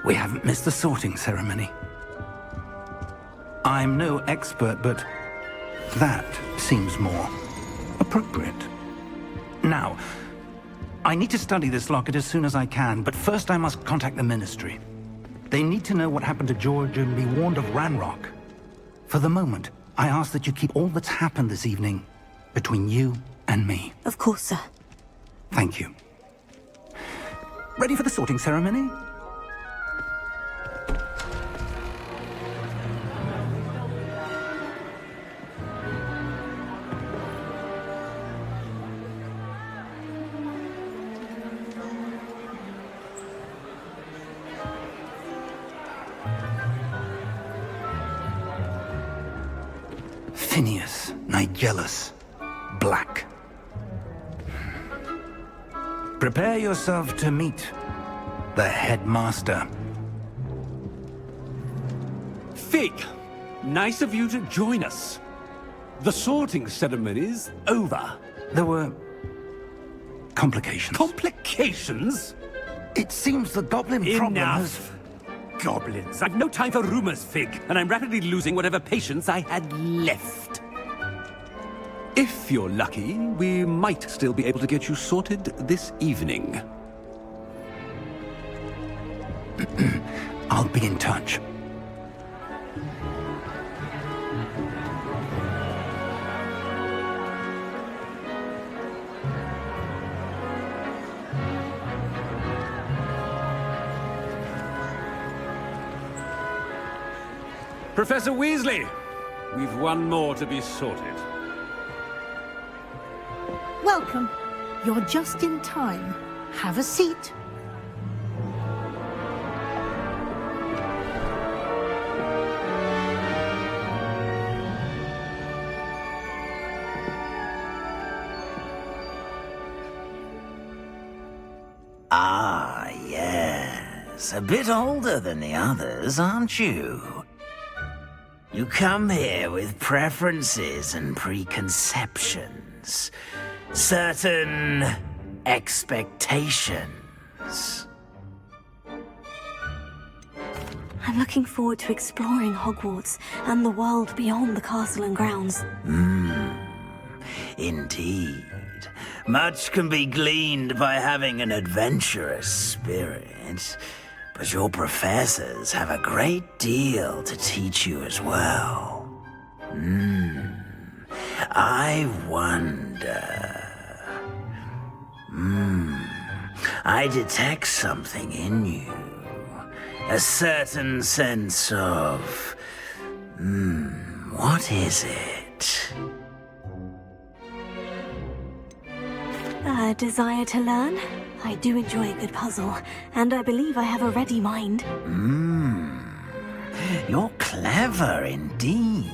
We haven't missed the sorting ceremony. I'm no expert, but that seems more appropriate. Now, I need to study this locket as soon as I can, but first I must contact the Ministry. They need to know what happened to George and be warned of Ranrock. For the moment, I ask that you keep all that's happened this evening between you and me. Of course, sir. Thank you. Ready for the sorting ceremony? Phineas, Nigellus, Black. Prepare yourself to meet the headmaster. Fig, nice of you to join us. The sorting ceremony's over. There were complications. Complications? It seems the goblin problem has... Enough. Goblins. I've no time for rumors, Fig, and I'm rapidly losing whatever patience I had left. If you're lucky, we might still be able to get you sorted this evening. I'll be in touch. Professor Weasley, we've one more to be sorted. Welcome. You're just in time. Have a seat. Ah, yes. A bit older than the others, aren't you? You come here with preferences and preconceptions. Certain expectations. I'm looking forward to exploring Hogwarts and the world beyond the castle and grounds. Indeed. Much can be gleaned by having an adventurous spirit, but your professors have a great deal to teach you as well. I wonder... I detect something in you. A certain sense of... what is it? A desire to learn? I do enjoy a good puzzle, and I believe I have a ready mind. You're clever indeed.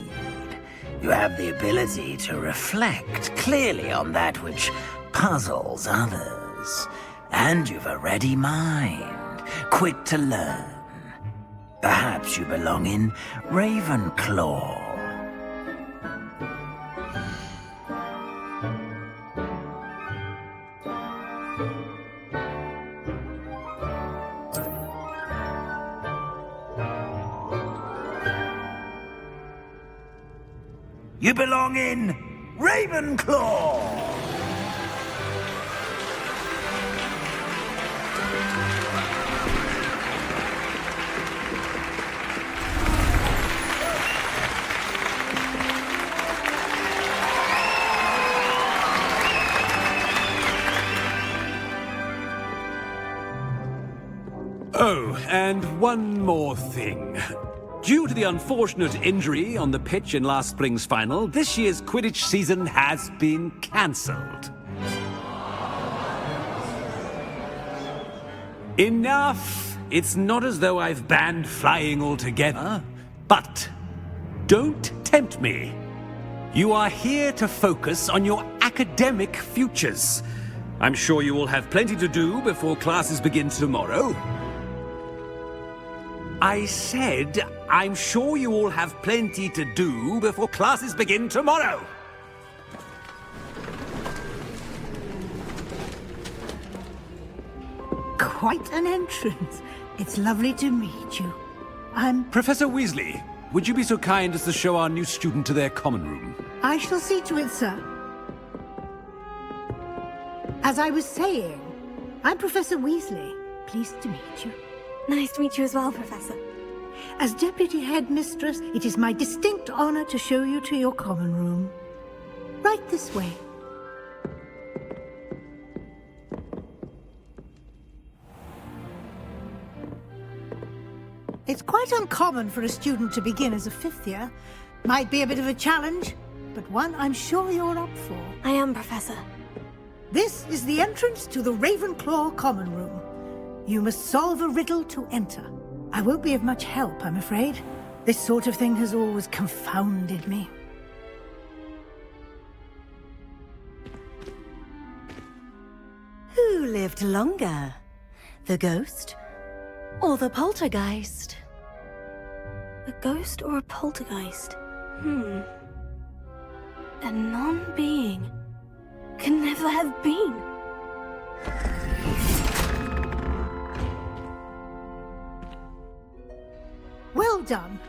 You have the ability to reflect clearly on that which puzzles others. And you've a ready mind, quick to learn. Perhaps you belong in Ravenclaw. You belong in Ravenclaw! Oh, and one more thing. Due to the unfortunate injury on the pitch in last spring's final, this year's Quidditch season has been cancelled. Enough! It's not as though I've banned flying altogether, but don't tempt me. You are here to focus on your academic futures. I'm sure you will have plenty to do before classes begin tomorrow. I said, I'm sure you all have plenty to do before classes begin tomorrow. Quite an entrance. It's lovely to meet you. Professor Weasley, would you be so kind as to show our new student to their common room? I shall see to it, sir. As I was saying, I'm Professor Weasley. Pleased to meet you. Nice to meet you as well, Professor. As Deputy Headmistress, it is my distinct honor to show you to your common room. Right this way. It's quite uncommon for a student to begin as a fifth year. Might be a bit of a challenge, but one I'm sure you're up for. I am, Professor. This is the entrance to the Ravenclaw common room. You must solve a riddle to enter. I won't be of much help, I'm afraid. This sort of thing has always confounded me. Who lived longer? The ghost or the poltergeist? A ghost or a poltergeist? A non-being can never have been. Well done.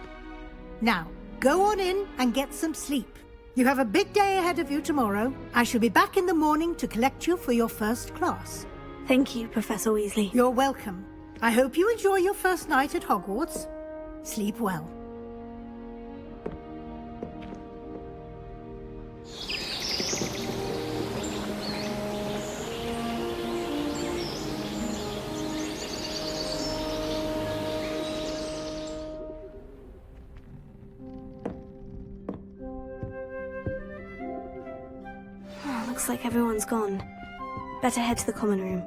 Now, go on in and get some sleep. You have a big day ahead of you tomorrow. I shall be back in the morning to collect you for your first class. Thank you, Professor Weasley. You're welcome. I hope you enjoy your first night at Hogwarts. Sleep well. Looks like everyone's gone. Better head to the common room.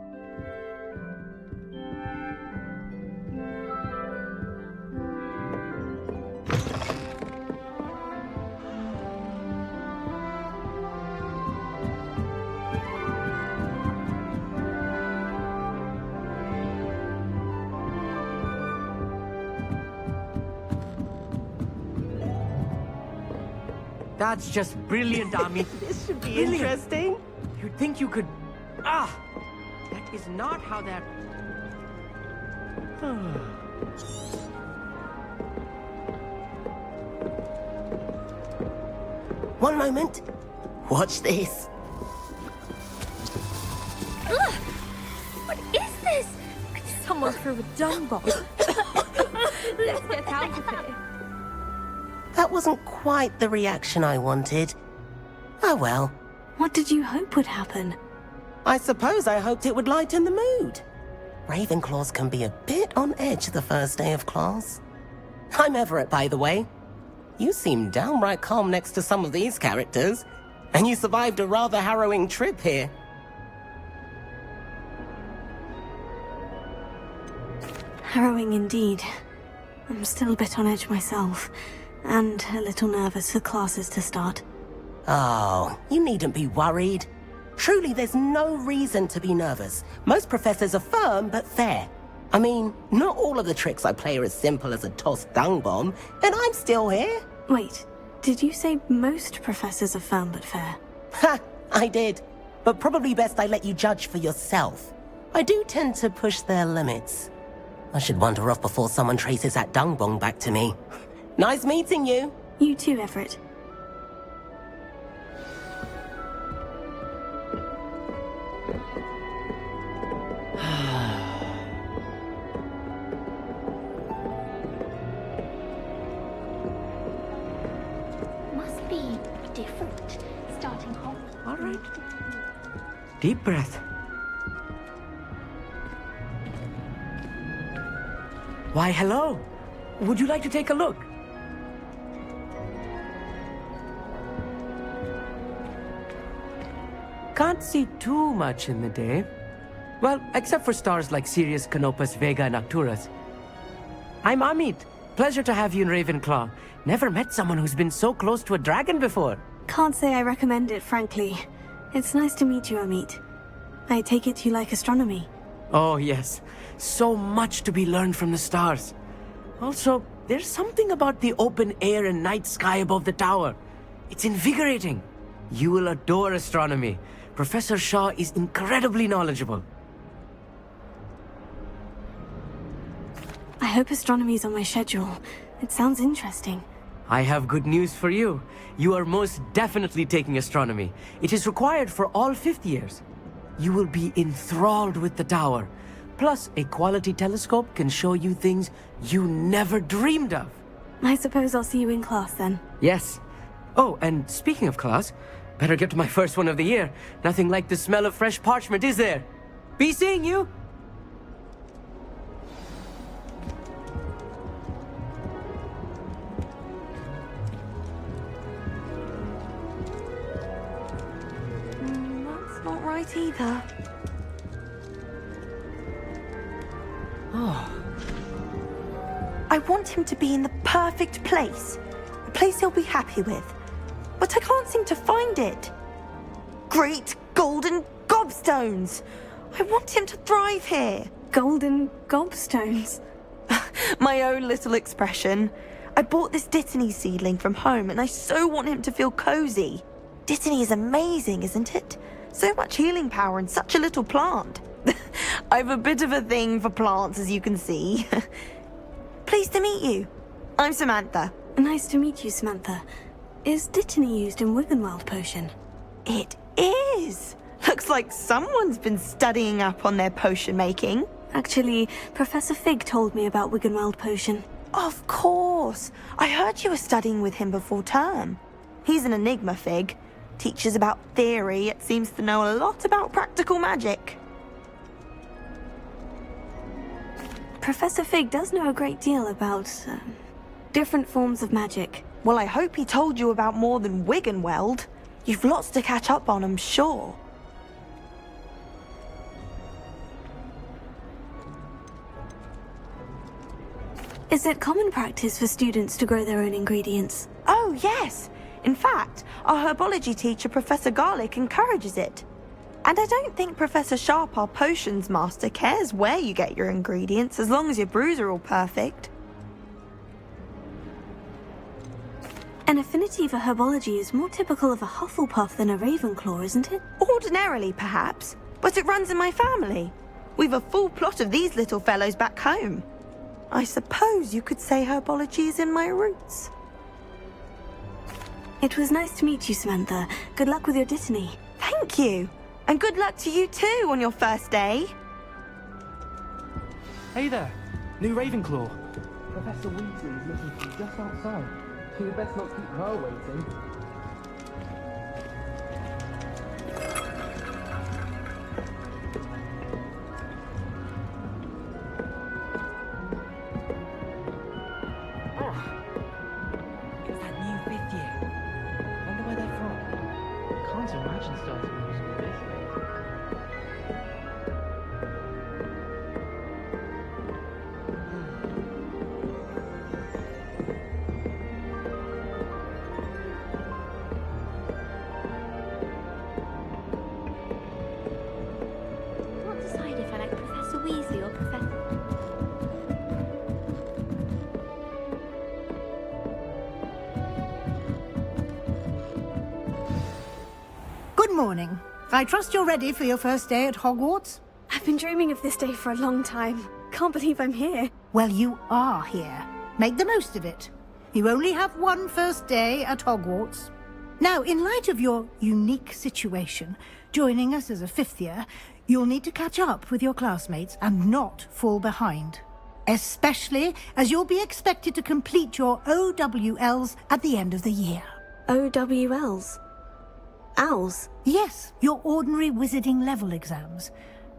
That's just brilliant, Ami. This should be interesting. You'd think you could... Ah! That is not how that... One moment. Watch this. What is this? Someone threw a dung bomb. Let's get out of here. That wasn't quite the reaction I wanted. Oh well. What did you hope would happen? I suppose I hoped it would lighten the mood. Ravenclaws can be a bit on edge the first day of class. I'm Everett, by the way. You seem downright calm next to some of these characters, and you survived a rather harrowing trip here. Harrowing indeed. I'm still a bit on edge myself, and a little nervous for classes to start. Oh, you needn't be worried. Truly, there's no reason to be nervous. Most professors are firm but fair. I mean, not all of the tricks I play are as simple as a tossed dung bomb, and I'm still here. Wait, did you say most professors are firm but fair? Ha, I did. But probably best I let you judge for yourself. I do tend to push their limits. I should wander off before someone traces that dung bomb back to me. Nice meeting you. You too, Everett. Must be different starting home. All right. Deep breath. Why, hello. Would you like to take a look? Can't see too much in the day. Well, except for stars like Sirius, Canopus, Vega, and Arcturus. I'm Amit. Pleasure to have you in Ravenclaw. Never met someone who's been so close to a dragon before. Can't say I recommend it, frankly. It's nice to meet you, Amit. I take it you like astronomy. Oh, yes. So much to be learned from the stars. Also, there's something about the open air and night sky above the tower. It's invigorating. You will adore astronomy. Professor Shaw is incredibly knowledgeable. I hope astronomy's on my schedule. It sounds interesting. I have good news for you. You are most definitely taking astronomy. It is required for all fifth years. You will be enthralled with the tower. Plus, a quality telescope can show you things you never dreamed of. I suppose I'll see you in class then. Yes. Oh, and speaking of class, better get to my first one of the year. Nothing like the smell of fresh parchment, is there? Be seeing you! That's not right either. I want him to be in the perfect place. A place he'll be happy with. But I can't seem to find it. Great golden gobstones! I want him to thrive here. Golden gobstones. My own little expression. I bought this Dittany seedling from home and I so want him to feel cozy. Dittany is amazing, isn't it? So much healing power in such a little plant. I've a bit of a thing for plants, as you can see. Pleased to meet you. I'm Samantha. Nice to meet you, Samantha. Is Dittany used in Wiggenweld potion? It is. Looks like someone's been studying up on their potion making. Actually, Professor Fig told me about Wiggenweld potion. Of course. I heard you were studying with him before term. He's an enigma, Fig. Teaches about theory, yet seems to know a lot about practical magic. Professor Fig does know a great deal about different forms of magic. Well, I hope he told you about more than Wiggenweld. You've lots to catch up on, I'm sure. Is it common practice for students to grow their own ingredients? Oh, yes. In fact, our herbology teacher, Professor Garlick, encourages it. And I don't think Professor Sharp, our potions master, cares where you get your ingredients, as long as your brews are all perfect. An affinity for herbology is more typical of a Hufflepuff than a Ravenclaw, isn't it? Ordinarily, perhaps, but it runs in my family. We've a full plot of these little fellows back home. I suppose you could say herbology is in my roots. It was nice to meet you, Samantha. Good luck with your Dittany. Thank you. And good luck to you too on your first day. Hey there, new Ravenclaw. Professor Weasley is looking for you just outside. You best not keep her waiting. It's that new fifth year. Wonder where they're from. Can't imagine starting a school this late. I can't decide if I like Professor Weasley or Professor... Good morning. I trust you're ready for your first day at Hogwarts? I've been dreaming of this day for a long time. Can't believe I'm here. Well, you are here. Make the most of it. You only have one first day at Hogwarts. Now, in light of your unique situation, joining us as a fifth year, you'll need to catch up with your classmates and not fall behind. Especially as you'll be expected to complete your OWLs at the end of the year. OWLs? Owls? Yes, your ordinary wizarding level exams.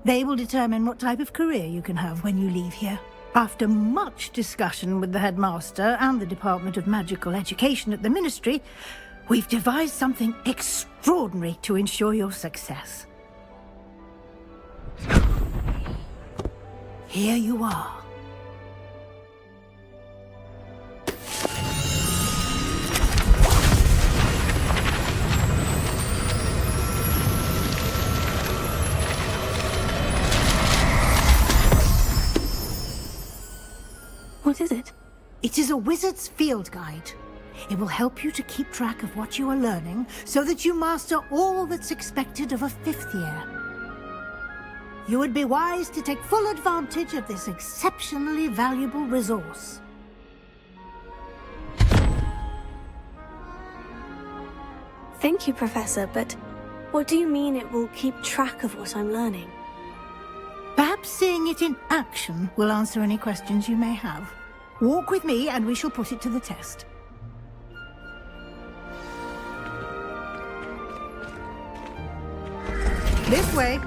They will determine what type of career you can have when you leave here. After much discussion with the headmaster and the Department of Magical Education at the Ministry, we've devised something extraordinary to ensure your success. Here you are. What is it? It is a wizard's field guide. It will help you to keep track of what you are learning so that you master all that's expected of a fifth year. you would be wise to take full advantage of this exceptionally valuable resource. Thank you, Professor, but what do you mean it will keep track of what I'm learning? Perhaps seeing it in action will answer any questions you may have. Walk with me and we shall put it to the test. This way.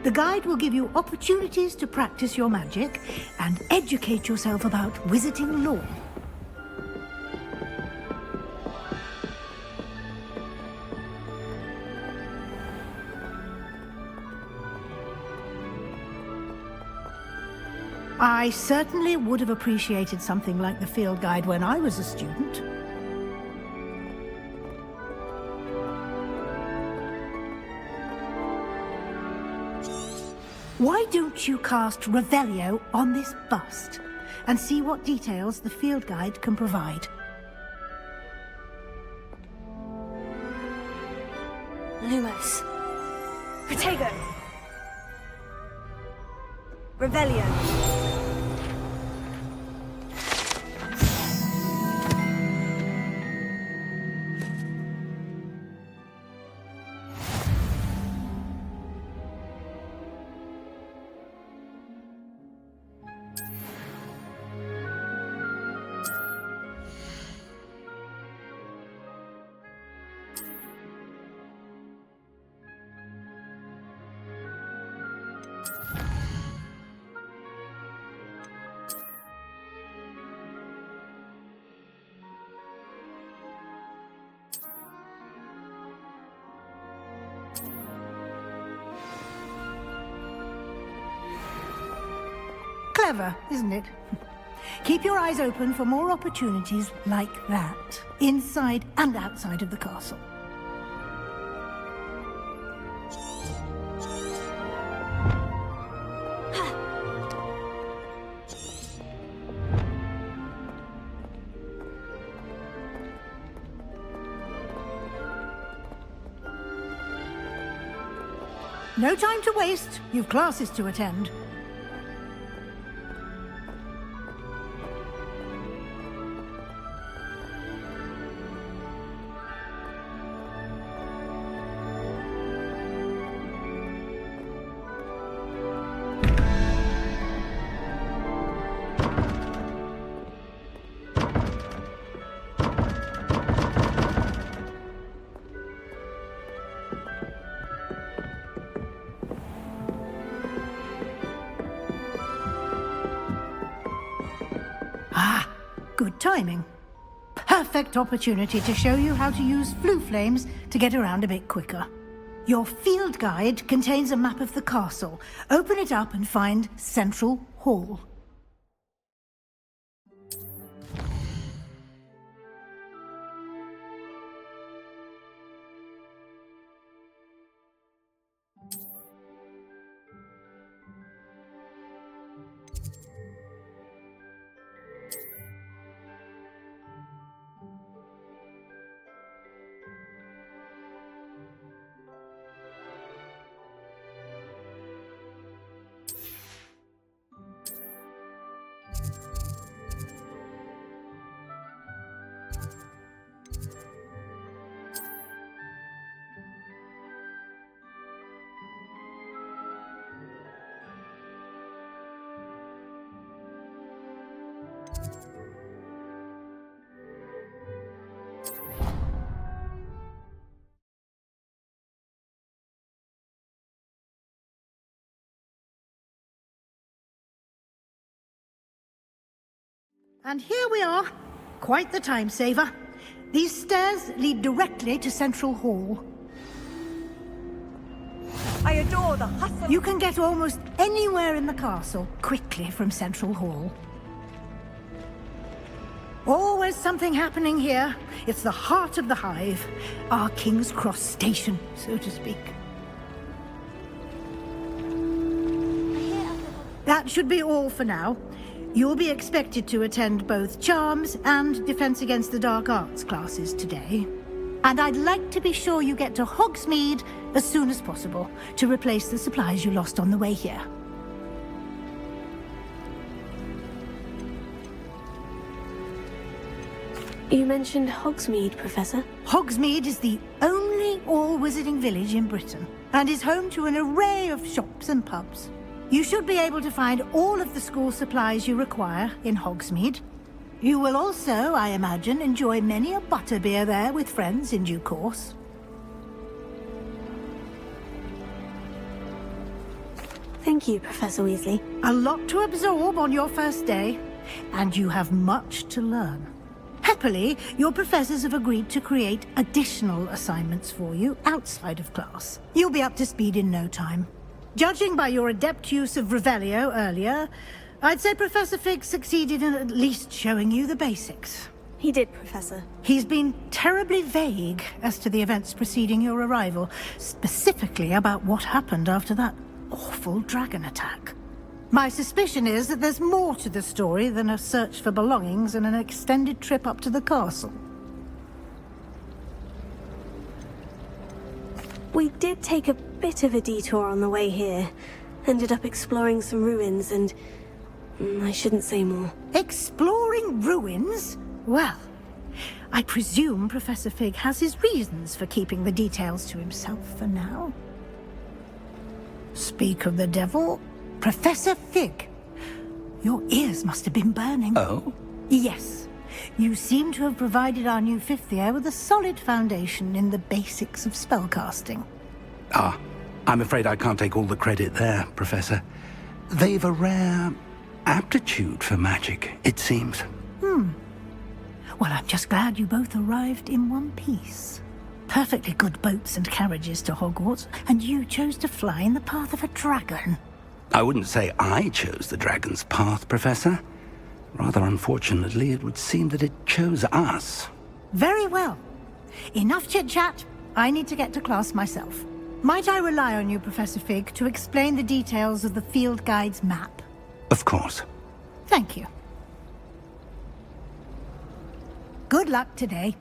The guide will give you opportunities to practice your magic and educate yourself about wizarding lore. I certainly would have appreciated something like the field guide when I was a student. Why don't you cast Revelio on this bust and see what details the field guide can provide? Lumos. Protego. Revelio. Clever, isn't it? Keep your eyes open for more opportunities like that, inside and outside of the castle. No time to waste. You've classes to attend. Good timing. Perfect opportunity to show you how to use flue flames to get around a bit quicker. Your field guide contains a map of the castle. Open it up and find Central Hall. And here we are. Quite the time saver. These stairs lead directly to Central Hall. I adore the hustle. You can get almost anywhere in the castle quickly from Central Hall. Always something happening here. It's the heart of the hive. Our King's Cross station, so to speak. That should be all for now. You'll be expected to attend both Charms and Defense Against the Dark Arts classes today. And I'd like to be sure you get to Hogsmeade as soon as possible to replace the supplies you lost on the way here. You mentioned Hogsmeade, Professor. Hogsmeade is the only all-wizarding village in Britain and is home to an array of shops and pubs. You should be able to find all of the school supplies you require in Hogsmeade. You will also, I imagine, enjoy many a butterbeer there with friends in due course. Thank you, Professor Weasley. A lot to absorb on your first day, and you have much to learn. Happily, your professors have agreed to create additional assignments for you outside of class. You'll be up to speed in no time. Judging by your adept use of Revelio earlier, I'd say Professor Fig succeeded in at least showing you the basics. He did, Professor. He's been terribly vague as to the events preceding your arrival, specifically about what happened after that awful dragon attack. My suspicion is that there's more to the story than a search for belongings and an extended trip up to the castle. We did take a bit of a detour on the way here. Ended up exploring some ruins and... I shouldn't say more. Exploring ruins? Well, I presume Professor Fig has his reasons for keeping the details to himself for now. Speak of the devil, Professor Fig. Your ears must have been burning. Oh? Yes. You seem to have provided our new fifth year with a solid foundation in the basics of spellcasting. Ah, I'm afraid I can't take all the credit there, Professor. They've a rare aptitude for magic, it seems. Well, I'm just glad you both arrived in one piece. Perfectly good boats and carriages to Hogwarts, and you chose to fly in the path of a dragon. I wouldn't say I chose the dragon's path, Professor. Rather unfortunately, it would seem that it chose us. Very well. Enough chit-chat. I need to get to class myself. Might I rely on you, Professor Fig, to explain the details of the field guide's map? Of course. Thank you. Good luck today.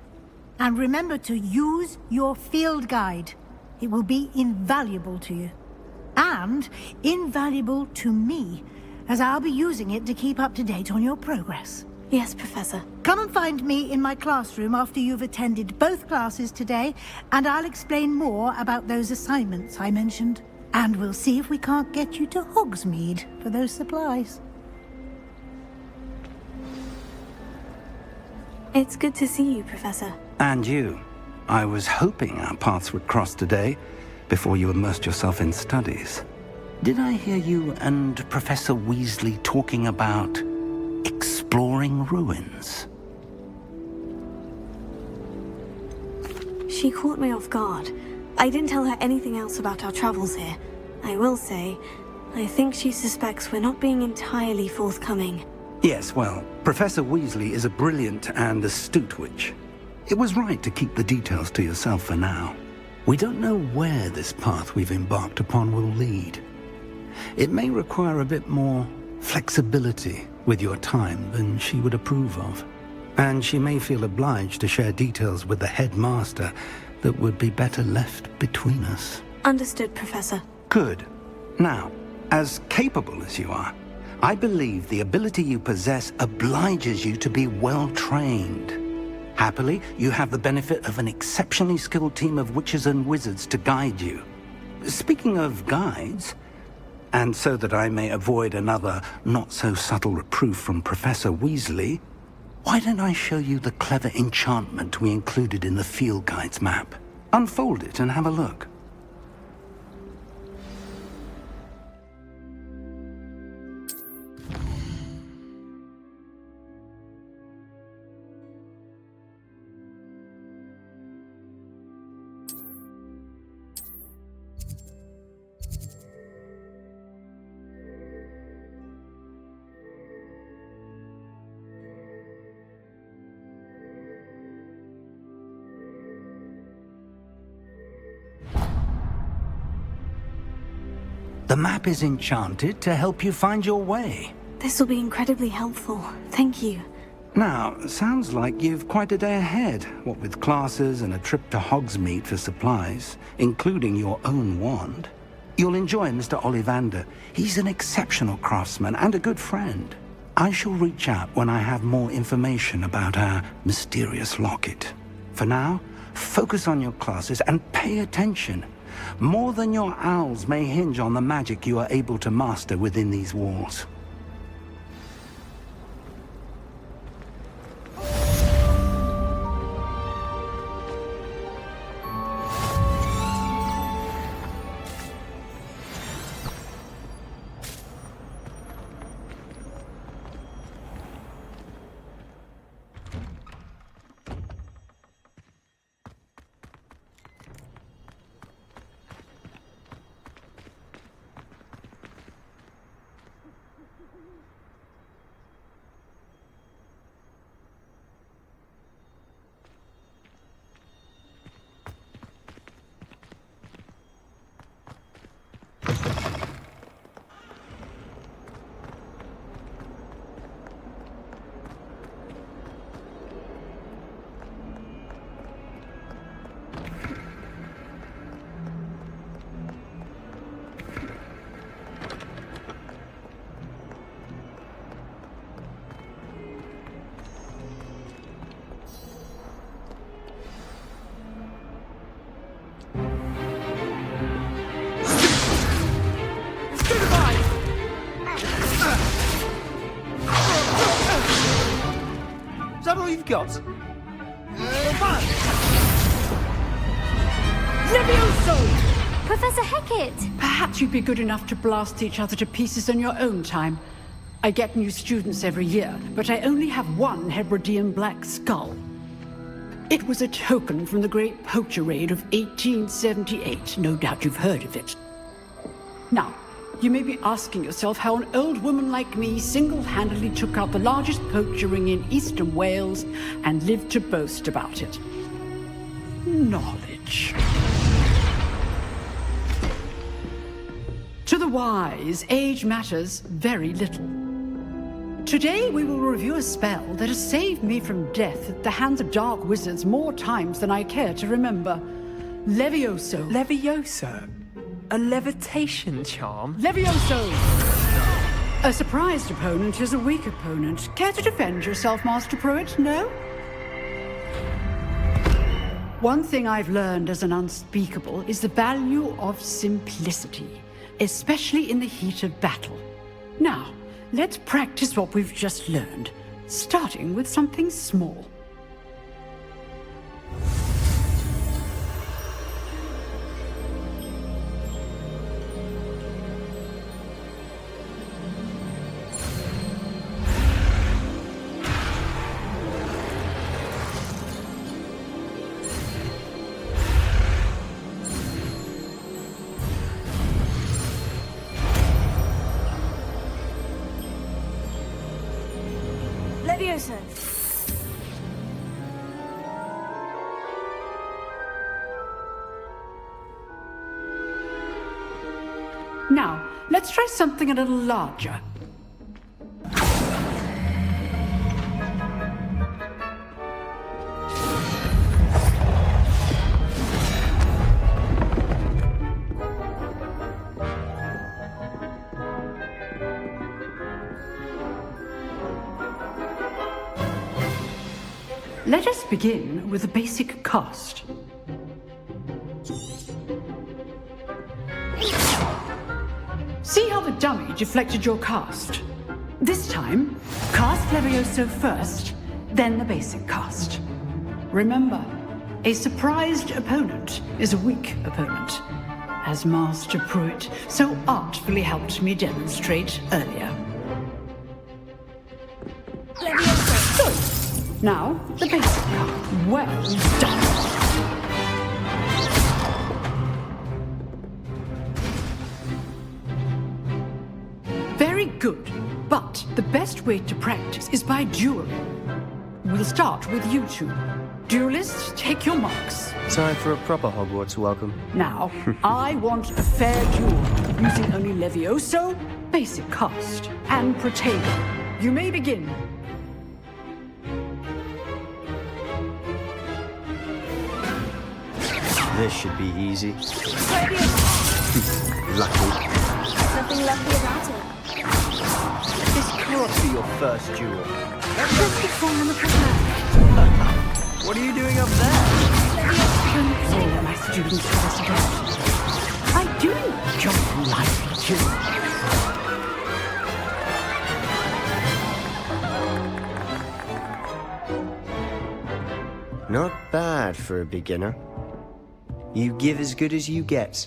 And remember to use your field guide. It will be invaluable to you. And invaluable to me, as I'll be using it to keep up to date on your progress. Yes, Professor. Come and find me in my classroom after you've attended both classes today, and I'll explain more about those assignments I mentioned. And we'll see if we can't get you to Hogsmeade for those supplies. It's good to see you, Professor. And you. I was hoping our paths would cross today, before you immersed yourself in studies. Did I hear you and Professor Weasley talking about exploring ruins? She caught me off guard. I didn't tell her anything else about our travels here. I will say, I think she suspects we're not being entirely forthcoming. Yes, well, Professor Weasley is a brilliant and astute witch. It was right to keep the details to yourself for now. We don't know where this path we've embarked upon will lead. It may require a bit more flexibility with your time than she would approve of. And she may feel obliged to share details with the headmaster that would be better left between us. Understood, Professor. Good. Now, as capable as you are, I believe the ability you possess obliges you to be well-trained. Happily, you have the benefit of an exceptionally skilled team of witches and wizards to guide you. Speaking of guides, and so that I may avoid another not-so-subtle reproof from Professor Weasley, why don't I show you the clever enchantment we included in the field guide's map? Unfold it and have a look. The map is enchanted to help you find your way. This will be incredibly helpful. Thank you. Now, sounds like you've quite a day ahead, what with classes and a trip to Hogsmeade for supplies, including your own wand. You'll enjoy Mr. Ollivander. He's an exceptional craftsman and a good friend. I shall reach out when I have more information about our mysterious locket. For now, focus on your classes and pay attention. More than your owls may hinge on the magic you are able to master within these walls. Is that all you've got? Levioso! Professor Hecat! Perhaps you'd be good enough to blast each other to pieces in your own time. I get new students every year, but I only have one Hebridean black skull. It was a token from the Great Poacher Raid of 1878. No doubt you've heard of it. Now, you may be asking yourself how an old woman like me single-handedly took out the largest poacher ring in eastern Wales and lived to boast about it. Knowledge. To the wise, age matters very little. Today we will review a spell that has saved me from death at the hands of dark wizards more times than I care to remember. Levioso. Levioso? A levitation charm? Levioso! A surprised opponent is a weak opponent. Care to defend yourself, Master Pruitt? No? One thing I've learned as an unspeakable is the value of simplicity, especially in the heat of battle. Now, let's practice what we've just learned, starting with something small. Levioso. Now, let's try something a little larger. Let us begin with a basic cast. See how the dummy deflected your cast? This time, cast Levioso first, then the basic cast. Remember, a surprised opponent is a weak opponent, as Master Pruitt so artfully helped me demonstrate earlier. Levioso. Good. Now, the basic card. Well done. Very good. But the best way to practice is by dueling. We'll start with you two. Duelists, take your marks. Time for a proper Hogwarts welcome. Now, I want a fair duel, using only Levioso, basic cast, and Protego. You may begin. This should be easy. Lucky. Lucky. Nothing lucky about it. This can't be your first duel. Just before I'm a prisoner. What are you doing up there? All my students for this again. I do enjoy life too. Not bad for a beginner. You give as good as you get.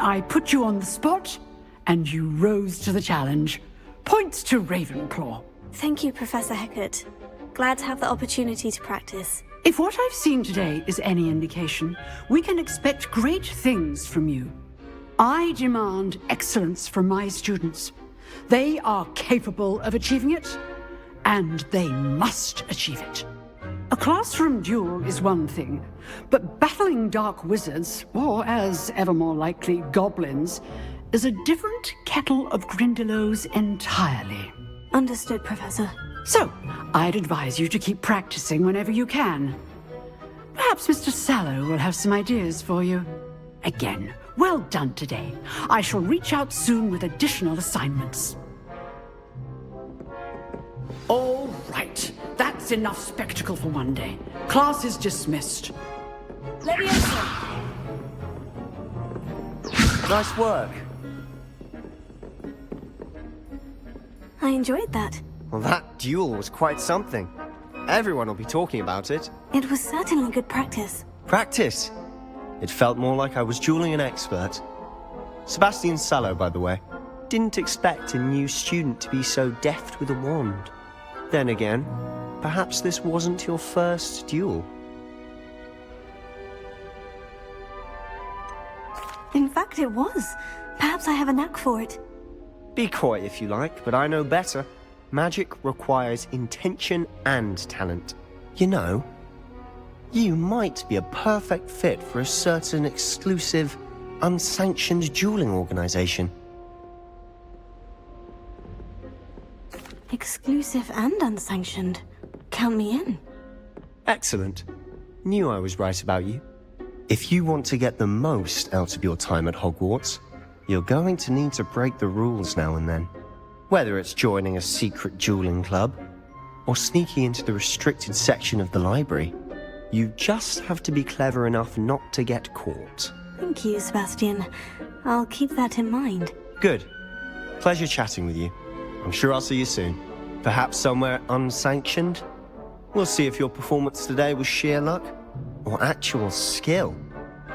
I put you on the spot, and you rose to the challenge. Points to Ravenclaw. Thank you, Professor Hecat. Glad to have the opportunity to practice. If what I've seen today is any indication, we can expect great things from you. I demand excellence from my students. They are capable of achieving it, and they must achieve it. A classroom duel is one thing, but battling dark wizards, or as ever more likely, goblins, is a different kettle of Grindylows entirely. Understood, Professor. So, I'd advise you to keep practicing whenever you can. Perhaps Mr. Sallow will have some ideas for you. Again, well done today. I shall reach out soon with additional assignments. All right, that's enough spectacle for one day. Class is dismissed. Leviosa. Nice work. I enjoyed that. Well, that duel was quite something. Everyone will be talking about it. It was certainly good practice. Practice? It felt more like I was dueling an expert. Sebastian Sallow, by the way. Didn't expect a new student to be so deft with a wand. Then again, perhaps this wasn't your first duel. In fact, it was. Perhaps I have a knack for it. Be coy if you like, but I know better. Magic requires intention and talent. You know, you might be a perfect fit for a certain exclusive, unsanctioned dueling organization. Exclusive and unsanctioned. Count me in. Excellent. Knew I was right about you. If you want to get the most out of your time at Hogwarts, you're going to need to break the rules now and then. Whether it's joining a secret dueling club, or sneaking into the restricted section of the library, you just have to be clever enough not to get caught. Thank you, Sebastian. I'll keep that in mind. Good. Pleasure chatting with you. I'm sure I'll see you soon. Perhaps somewhere unsanctioned? We'll see if your performance today was sheer luck, or actual skill.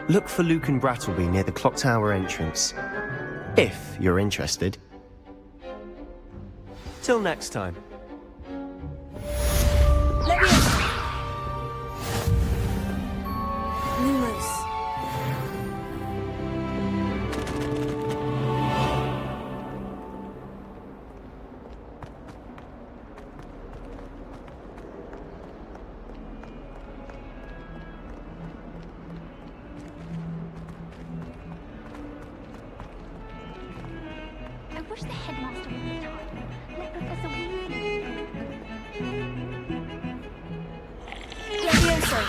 Look for Luke and Brattleby near the clock tower entrance. If you're interested. Till next time. Lumos. I wish the headmaster would be taught. Like Professor Weasley. Leviosa.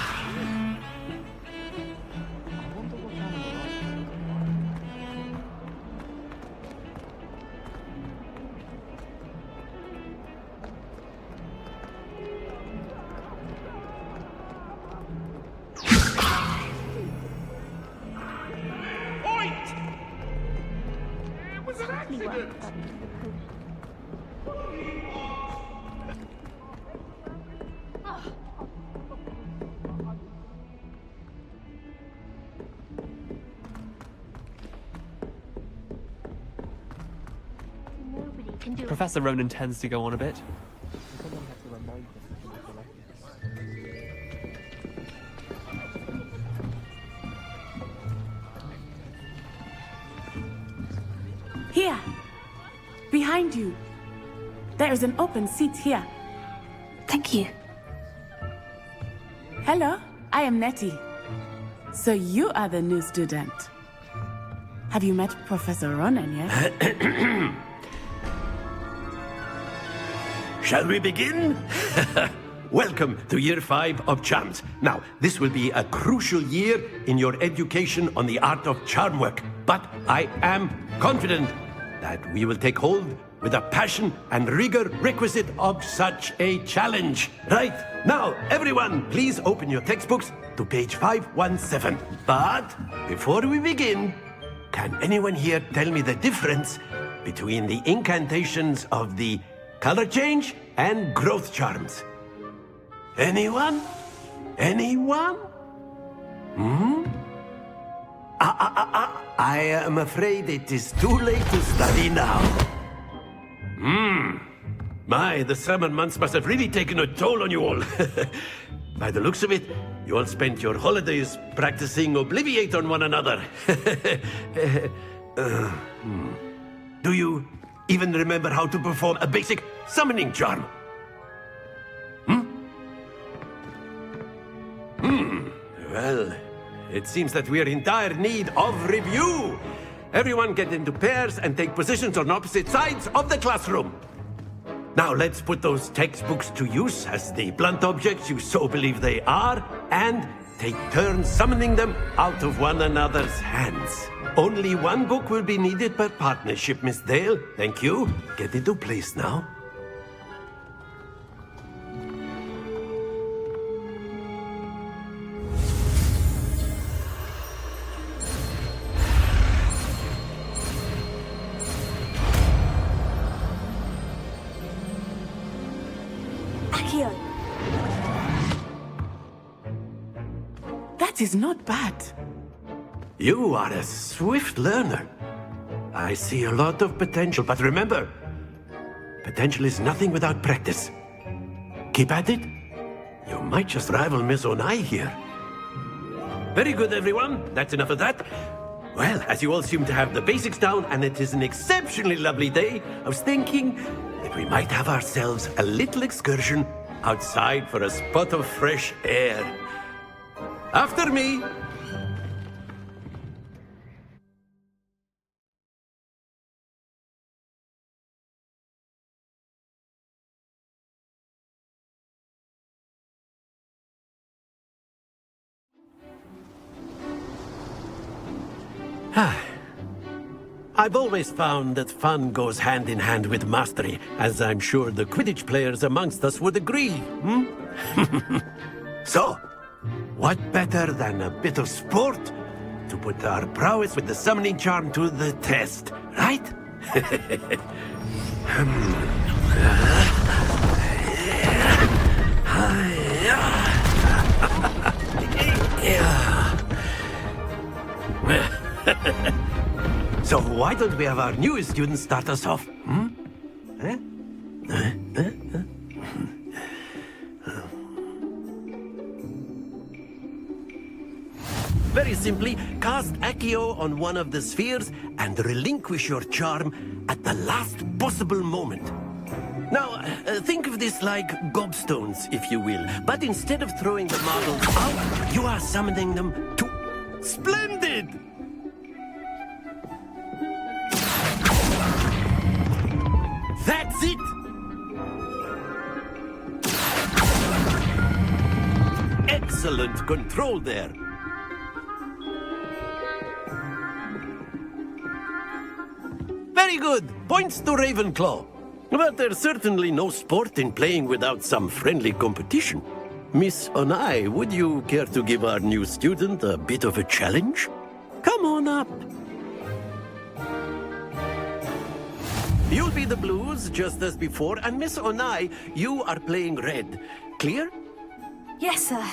Professor Ronan tends to go on a bit. Here! Behind you! There is an open seat here. Thank you. Hello, I am Nettie. So you are the new student. Have you met Professor Ronan yet? Shall we begin? Welcome to Year 5 of Charms. Now, this will be a crucial year in your education on the art of charm work. But I am confident that we will take hold with the passion and rigor requisite of such a challenge. Right, now, everyone, please open your textbooks to page 517. But before we begin, can anyone here tell me the difference between the incantations of the color change and growth charms? Anyone? Anyone? I am afraid it is too late to study now. My, the summer months must have really taken a toll on you all. By the looks of it, you all spent your holidays practicing Obliviate on one another. Do you even remember how to perform a basic summoning charm? Well, it seems that we are in dire need of review. Everyone get into pairs and take positions on opposite sides of the classroom. Now let's put those textbooks to use as the blunt objects you so believe they are, and take turns summoning them out of one another's hands. Only one book will be needed per partnership, Miss Dale. Thank you. Get into place now. That is not bad. You are a swift learner. I see a lot of potential, but remember, potential is nothing without practice. Keep at it. You might just rival Miss Onai here. Very good, everyone. That's enough of that. Well, as you all seem to have the basics down, and it is an exceptionally lovely day, I was thinking that we might have ourselves a little excursion outside for a spot of fresh air. After me. I've always found that fun goes hand in hand with mastery, as I'm sure the Quidditch players amongst us would agree. So, what better than a bit of sport to put our prowess with the summoning charm to the test, right? So why don't we have our newest student start us off? Very simply, cast Accio on one of the spheres and relinquish your charm at the last possible moment. Now, think of this like gobstones, if you will. But instead of throwing the marbles out, you are summoning them to... Splendid! That's it! Excellent control there. Very good. Points to Ravenclaw. But there's certainly no sport in playing without some friendly competition. Miss Onai, would you care to give our new student a bit of a challenge? Come on up. You'll be the blues, just as before, and Miss Onai, you are playing red. Clear? Yes, sir.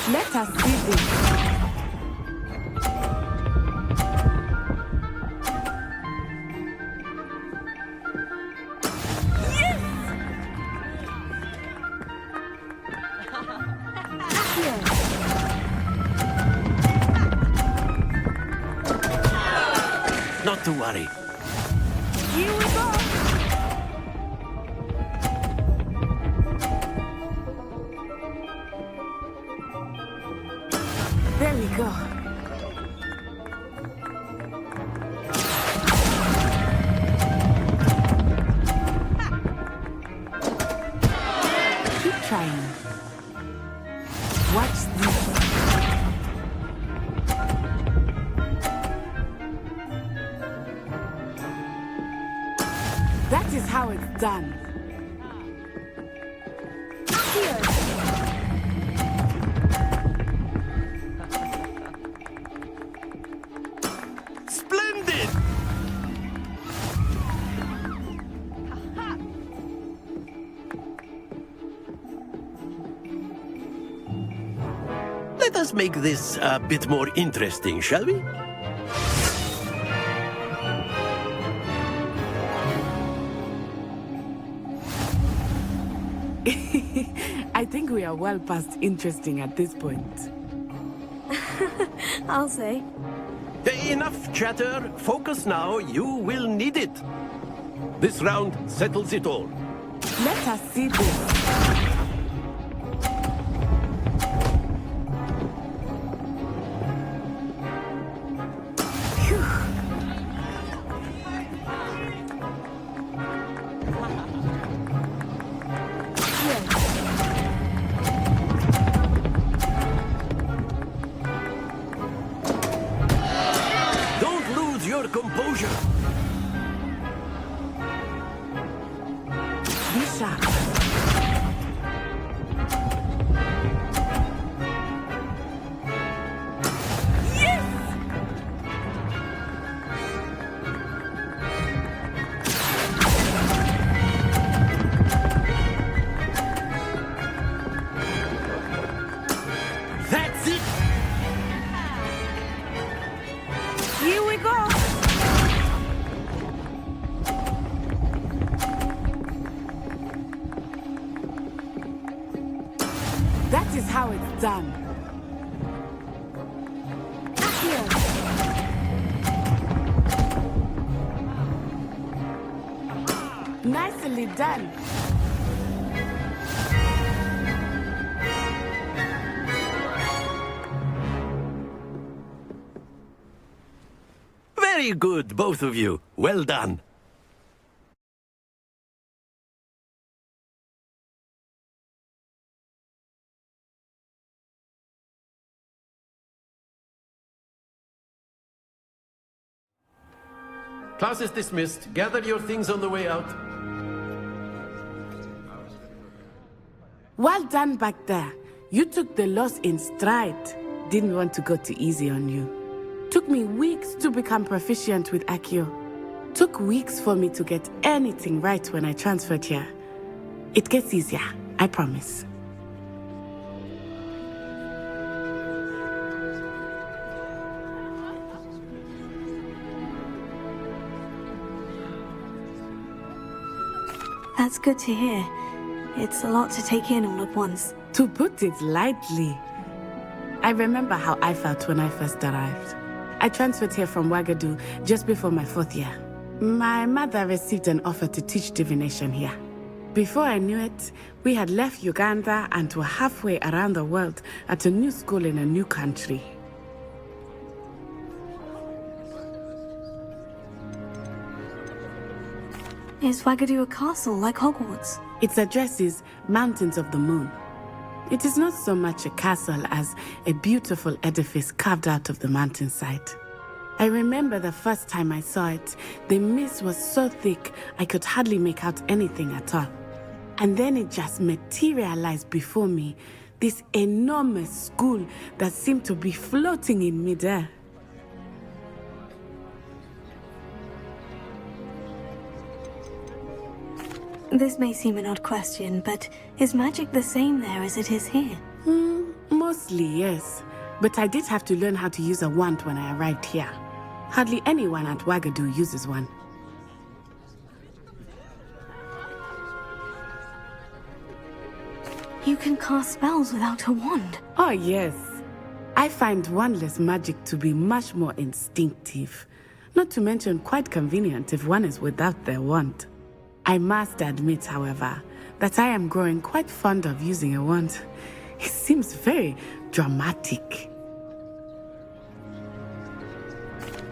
Let us see this. Not to worry. Here we go. There we go. Watch this. That is how it's done. Splendid! Let us make this a bit more interesting, shall we? I think we are well past interesting at this point. I'll say. Enough chatter. Focus now. You will need it. This round settles it all. Let us see this. Don't lose your composure. Be sharp. That's it. Here we go. That is how it's done. Here. Nicely done. Very good, both of you. Well done. Class is dismissed. Gather your things on the way out. Well done back there. You took the loss in stride. Didn't want to go too easy on you. Took me weeks to become proficient with Accio. Took weeks for me to get anything right when I transferred here. It gets easier, I promise. That's good to hear. It's a lot to take in all at once. To put it lightly, I remember how I felt when I first arrived. I transferred here from Ouagadougou just before my 4th year. My mother received an offer to teach divination here. Before I knew it, we had left Uganda and were halfway around the world at a new school in a new country. Is Ouagadougou a castle like Hogwarts? Its address is Mountains of the Moon. It is not so much a castle as a beautiful edifice carved out of the mountainside. I remember the first time I saw it, the mist was so thick I could hardly make out anything at all. And then it just materialized before me, this enormous school that seemed to be floating in midair. This may seem an odd question, but is magic the same there as it is here? Mostly, yes. But I did have to learn how to use a wand when I arrived here. Hardly anyone at Ouagadougou uses one. You can cast spells without a wand. Oh, yes. I find wandless magic to be much more instinctive. Not to mention quite convenient if one is without their wand. I must admit, however, that I am growing quite fond of using a wand. It seems very dramatic.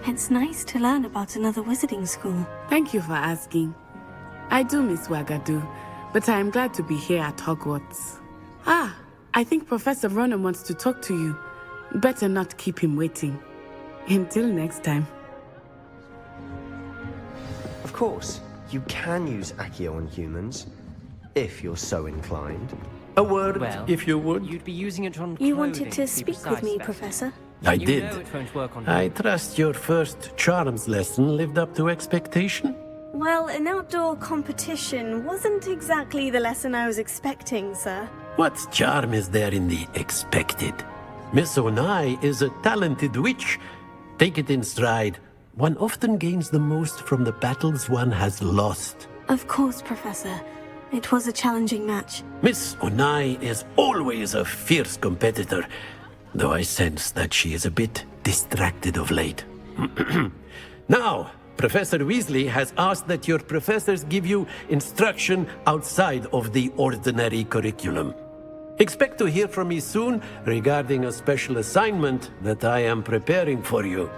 It's nice to learn about another wizarding school. Thank you for asking. I do miss Ouagadougou, but I am glad to be here at Hogwarts. Ah, I think Professor Ronan wants to talk to you. Better not keep him waiting. Until next time. Of course, you can use Accio on humans, if you're so inclined. A word, if you would. You'd be using it on You wanted to speak with me, Professor? I You did. know it won't work on I trust your first charms lesson lived up to expectation? Well, an outdoor competition wasn't exactly the lesson I was expecting, sir. What charm is there in the expected? Miss Onai is a talented witch. Take it in stride. One often gains the most from the battles one has lost. Of course, Professor. It was a challenging match. Miss Onai is always a fierce competitor, though I sense that she is a bit distracted of late. Now, Professor Weasley has asked that your professors give you instruction outside of the ordinary curriculum. Expect to hear from me soon regarding a special assignment that I am preparing for you.